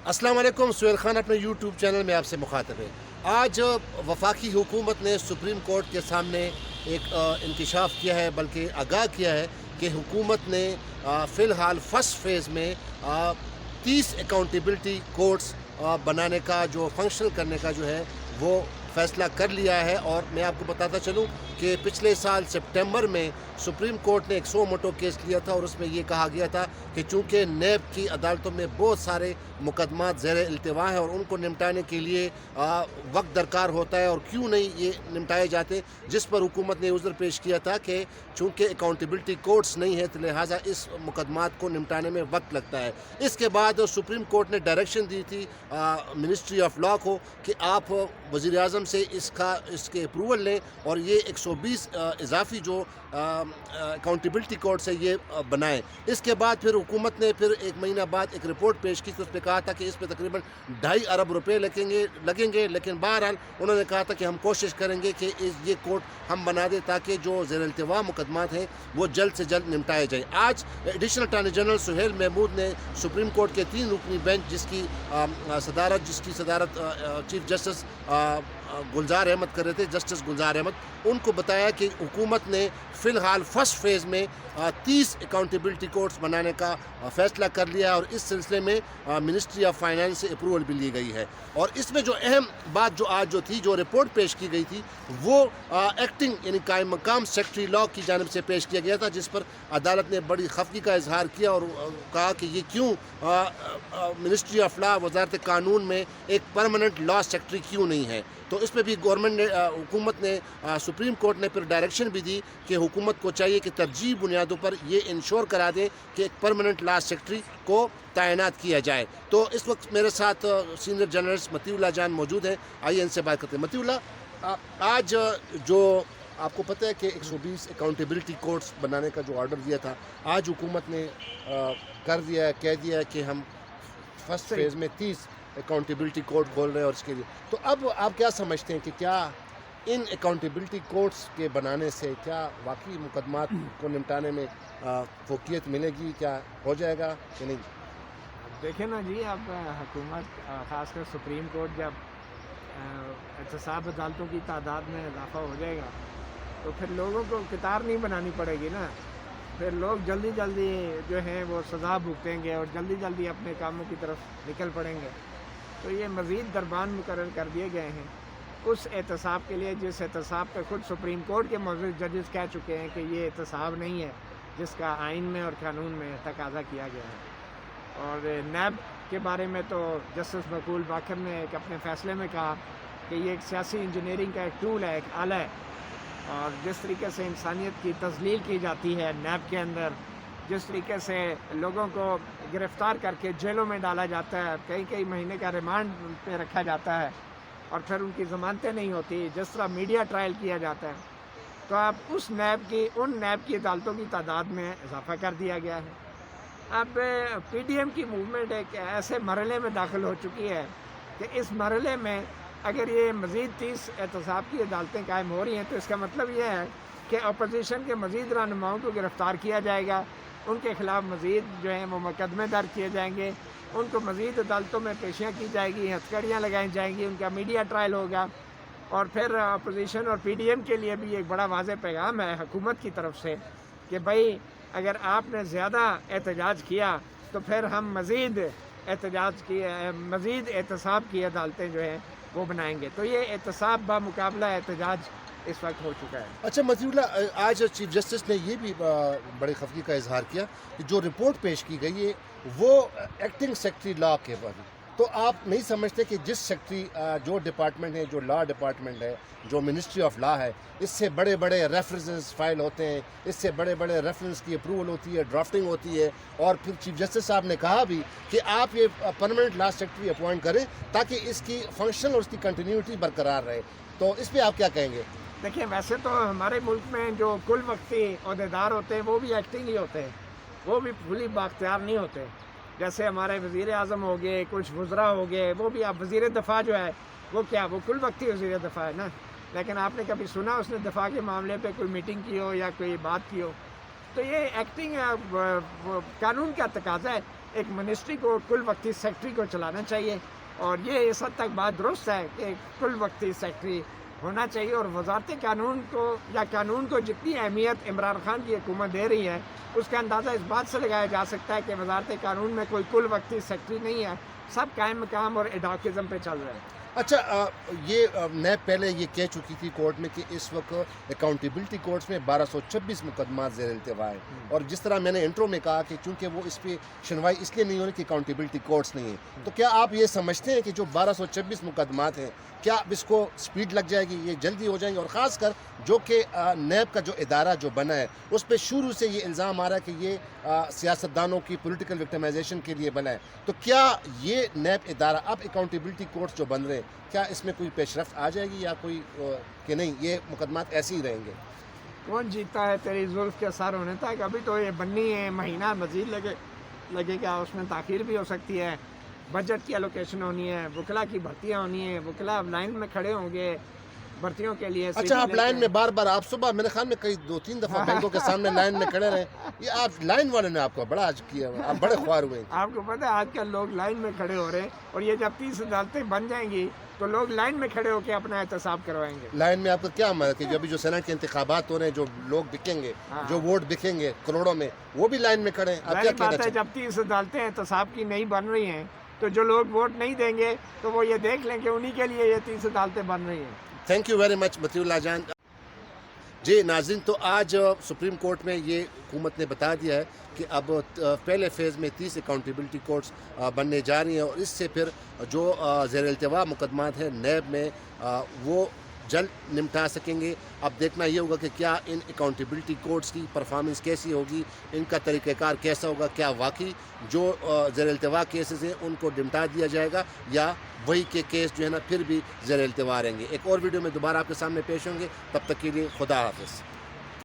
السلام علیکم. سہیل خان اپنے یوٹیوب چینل میں آپ سے مخاطب ہے. آج وفاقی حکومت نے سپریم کورٹ کے سامنے ایک انکشاف کیا ہے، بلکہ آگاہ کیا ہے کہ حکومت نے فی الحال فرسٹ فیز میں 30 اکاؤنٹیبلٹی کورٹس بنانے کا جو فنکشنل کرنے کا جو ہے وہ فیصلہ کر لیا ہے. اور میں آپ کو بتاتا چلوں کہ پچھلے سال سپٹمبر میں سپریم کورٹ نے ایک سو موٹو کیس لیا تھا، اور اس میں یہ کہا گیا تھا کہ چونکہ نیب کی عدالتوں میں بہت سارے مقدمات زیر التوا ہیں اور ان کو نمٹانے کے لیے وقت درکار ہوتا ہے، اور کیوں نہیں یہ نمٹائے جاتے، جس پر حکومت نے عذر پیش کیا تھا کہ چونکہ اکاؤنٹیبلٹی کورٹس نہیں ہے تو لہٰذا اس مقدمات کو نمٹانے میں وقت لگتا ہے. اس کے بعد سپریم کورٹ نے ڈائریکشن دی تھی منسٹری آف لا کو کہ آپ وزیر اعظم سے اس کے اپروول لیں اور یہ 120 اضافی جو اکاؤنٹیبلٹی کورٹس ہے یہ بنائیں. اس کے بعد پھر حکومت نے پھر ایک مہینہ بعد ایک رپورٹ پیش کی تو اس پہ کہا تھا کہ اس پہ تقریباً 2.5 ارب روپے لگیں گے، لیکن بہرحال انہوں نے کہا تھا کہ ہم کوشش کریں گے کہ یہ کورٹ ہم بنا دیں تاکہ جو زیر التوا مقدمات ہیں وہ جلد سے جلد نمٹائے جائیں. آج additional attorney general Sohail Mahmood نے سپریم کورٹ کے 3 رکنی بینچ جس کی صدارت چیف جسٹس گلزار احمد کر رہے تھے، جسٹس گلزار احمد، ان کو بتایا کہ حکومت نے فی الحال فرسٹ فیز میں 30 اکاؤنٹیبلٹی کورٹس بنانے کا فیصلہ کر لیا ہے، اور اس سلسلے میں منسٹری آف فائنانس سے اپروول بھی لی گئی ہے. اور اس میں جو اہم بات جو رپورٹ پیش کی گئی تھی وہ ایکٹنگ یعنی قائم مقام سیکرٹری لا کی جانب سے پیش کیا گیا تھا، جس پر عدالت نے بڑی خفگی کا اظہار کیا اور کہا کہ یہ کیوں منسٹری آف لا وزارت قانون میں ایک پرماننٹ لا سیکرٹری کیوں نہیں ہے. تو اس پہ بھی حکومت نے سپریم کورٹ نے پھر ڈائریکشن بھی دی کہ حکومت کو چاہیے کہ ترجیحی بنیادوں پر یہ انشور کرا دیں کہ ایک پرماننٹ لا سیکرٹری کو تعینات کیا جائے. تو اس وقت میرے ساتھ سینئر جرنلسٹ مطیع اللہ جان موجود ہیں، آئیے ان سے بات کرتے ہیں. مطیع اللہ، آج جو آپ کو پتہ ہے کہ 120 اکاؤنٹیبلٹی کورٹس بنانے کا جو آرڈر دیا تھا، آج حکومت نے کر دیا ہے، کہہ دیا ہے کہ ہم فرسٹ فیز میں 30 اکاؤنٹیبلٹی کورٹ کھول رہے ہیں. اور اس کے لیے تو اب آپ کیا سمجھتے ہیں کہ کیا ان اکاؤنٹیبلٹی کورٹس کے بنانے سے کیا واقعی مقدمات کو نمٹانے میں فوقیت ملے گی، کیا ہو جائے گا کہ نہیں؟ دیکھیں نا جی، اب حکومت خاص کر سپریم کورٹ جب احتساب عدالتوں کی تعداد میں اضافہ ہو جائے گا تو پھر لوگوں کو قطار نہیں بنانی پڑے گی نا. پھر لوگ جلدی جو ہیں وہ سزا بھگتیں گے اور جلدی اپنے کاموں کی طرف نکل پڑیں گے. تو یہ مزید دربان مقرر کر دیے گئے ہیں اس احتساب کے لیے جس احتساب پہ خود سپریم کورٹ کے معزز ججز کہہ چکے ہیں کہ یہ احتساب نہیں ہے جس کا آئین میں اور قانون میں تقاضا کیا گیا ہے. اور نیب کے بارے میں تو جسٹس مقبول باقر نے ایک اپنے فیصلے میں کہا کہ یہ ایک سیاسی انجینئرنگ کا ایک ٹول ہے، ایک آلہ ہے، اور جس طریقے سے انسانیت کی تذلیل کی جاتی ہے نیب کے اندر، جس طریقے سے لوگوں کو گرفتار کر کے جیلوں میں ڈالا جاتا ہے، کئی مہینے کا ریمانڈ پہ رکھا جاتا ہے اور پھر ان کی ضمانتیں نہیں ہوتی، جس طرح میڈیا ٹرائل کیا جاتا ہے، تو اب ان نیب کی عدالتوں کی تعداد میں اضافہ کر دیا گیا ہے. اب پی ڈی ایم کی موومنٹ ایک ایسے مرحلے میں داخل ہو چکی ہے کہ اس مرحلے میں اگر یہ مزید 30 احتساب کی عدالتیں قائم ہو رہی ہیں تو اس کا مطلب یہ ہے کہ اپوزیشن کے مزید رہنماؤں کو گرفتار کیا جائے گا، ان کے خلاف مزید جو ہیں وہ مقدمے درج کیے جائیں گے، ان کو مزید عدالتوں میں پیشیاں کی جائے گی، ہتھکڑیاں لگائی جائیں گی، ان کا میڈیا ٹرائل ہوگا. اور پھر اپوزیشن اور پی ڈی ایم کے لیے بھی ایک بڑا واضح پیغام ہے حکومت کی طرف سے کہ بھائی اگر آپ نے زیادہ احتجاج کیا تو پھر ہم مزید احتساب کی عدالتیں جو ہیں وہ بنائیں گے. تو یہ احتساب بمقابلہ احتجاج اس وقت ہو چکا ہے. اچھا مطیع اللہ، آج چیف جسٹس نے یہ بھی بڑے خفگی کا اظہار کیا کہ جو رپورٹ پیش کی گئی ہے وہ ایکٹنگ سیکرٹری لا کے بارے، تو آپ نہیں سمجھتے کہ جس سیکرٹری جو ڈپارٹمنٹ ہے، جو لا ڈپارٹمنٹ ہے، جو منسٹری آف لا ہے، اس سے بڑے ریفرنسز فائل ہوتے ہیں، اس سے بڑے ریفرنس کی اپروول ہوتی ہے، ڈرافٹنگ ہوتی ہے، اور پھر چیف جسٹس صاحب نے کہا بھی کہ آپ یہ پرماننٹ لا سیکرٹری اپوائنٹ کریں تاکہ اس کی فنکشن اور اس کی کنٹینیوٹی برقرار رہے. تو اس پہ آپ کیا کہیں گے؟ دیکھیں، ویسے تو ہمارے ملک میں جو کل وقتی عہدیدار ہوتے ہیں وہ بھی ایکٹنگ ہی ہوتے ہیں، وہ بھی پھلی بااختیار نہیں ہوتے. جیسے ہمارے وزیر اعظم ہو گئے، کچھ وزراء ہو گئے، وہ بھی. اب وزیر دفاع جو ہے وہ کل وقتی وزیر دفاع ہے نا، لیکن آپ نے کبھی سنا اس نے دفاع کے معاملے پہ کوئی میٹنگ کی ہو یا کوئی بات کی ہو؟ تو یہ ایکٹنگ قانون کا تقاضا ہے. ایک منسٹری کو کل وقتی سیکٹری کو چلانا چاہیے، اور یہ اس حد تک بات درست ہے کہ کل وقتی سیکٹری ہونا چاہیے، اور وزارت قانون کو یا قانون کو جتنی اہمیت عمران خان کی حکومت دے رہی ہے اس کا اندازہ اس بات سے لگایا جا سکتا ہے کہ وزارت قانون میں کوئی کل وقتی سیکٹری نہیں ہے، سب قائم مقام اور ایڈاکزم پہ چل رہے ہیں۔ اچھا یہ نیب پہلے یہ کہہ چکی تھی کورٹ میں کہ اس وقت اکاؤنٹیبلٹی کورٹس میں 1226 مقدمات زیر التوا ہیں، اور جس طرح میں نے انٹرو میں کہا کہ چونکہ وہ اس پہ سنوائی اس لیے نہیں ہو رہی کہ اکاؤنٹیبلٹی کورٹس نہیں ہیں، تو کیا آپ یہ سمجھتے ہیں کہ جو 1226 مقدمات ہیں کیا اب اس کو سپیڈ لگ جائے گی، یہ جلدی ہو جائیں گے؟ اور خاص کر جو کہ نیب کا جو ادارہ جو بنا ہے اس پہ شروع سے یہ الزام آ رہا ہے کہ یہ سیاستدانوں کی پولیٹیکل وکٹمائزیشن کے لیے بنا ہے، تو کیا یہ نیب ادارہ اب اکاؤنٹیبلٹی کورٹس جو بن رہے ہیں کیا اس میں کوئی پیش رفت آ جائے گی یا کوئی کہ نہیں یہ مقدمات ایسے ہی رہیں گے؟ کون جیتا ہے تیری زلف کے سر ہونے تک، ابھی تو یہ بننی ہے، مہینہ مزید لگے گا، اس میں تاخیر بھی ہو سکتی ہے، بجٹ کی الوکیشن ہونی ہے، وکلا کی بھرتیاں ہونی ہیں، وکلا لائن میں کھڑے ہوں گے بھرتیوں کے لیے۔ اچھا آپ لائن میں بار بار، آپ صبح میرے خیال میں کئی 2-3 دفعہ بینکوں کے سامنے لائن میں کھڑے رہے، یہ آپ لائن والے نے آپ کو بڑا آج کیا، آپ بڑے خوار ہوئے ہیں۔ آپ کو پتہ ہے آج کل لوگ لائن میں کھڑے ہو رہے ہیں، اور یہ جب 30 عدالتیں بن جائیں گی تو لوگ لائن میں کھڑے ہو کے اپنا احتساب کروائیں گے۔ لائن میں آپ کا کیا مطلب کہ جو ابھی جو سینٹ کے انتخابات ہو رہے ہیں، جو لوگ بکیں گے، جو ووٹ بکیں گے کروڑوں میں، وہ بھی لائن میں کھڑے ہیں؟ آپ کیا کہنا بات ہے جب 30 عدالتیں احتساب کی نہیں بن رہی ہیں تو جو لوگ ووٹ نہیں دیں گے تو وہ یہ دیکھ لیں کہ انہی کے لیے یہ 30 عدالتیں بن رہی ہیں۔ تھینک یو ویری مچ مطیع اللہ جان۔ جی ناظرین، تو آج سپریم کورٹ میں یہ حکومت نے بتا دیا ہے کہ اب پہلے فیز میں 30 اکاؤنٹیبلٹی کورٹس بننے جا رہی ہیں، اور اس سے پھر جو زیر التوا مقدمات ہیں نیب میں وہ جلد نمٹا سکیں گے۔ اب دیکھنا یہ ہوگا کہ کیا ان اکاؤنٹیبلٹی کورٹس کی پرفارمنس کیسی ہوگی، ان کا طریقہ کار کیسا ہوگا، کیا واقعی جو زیر التوا کیسز ہیں ان کو نمٹا دیا جائے گا یا وہی کے کیس جو ہے نا پھر بھی زیر التوا رہیں گے۔ ایک اور ویڈیو میں دوبارہ آپ کے سامنے پیش ہوں گے، تب تک کے لیے خدا حافظ۔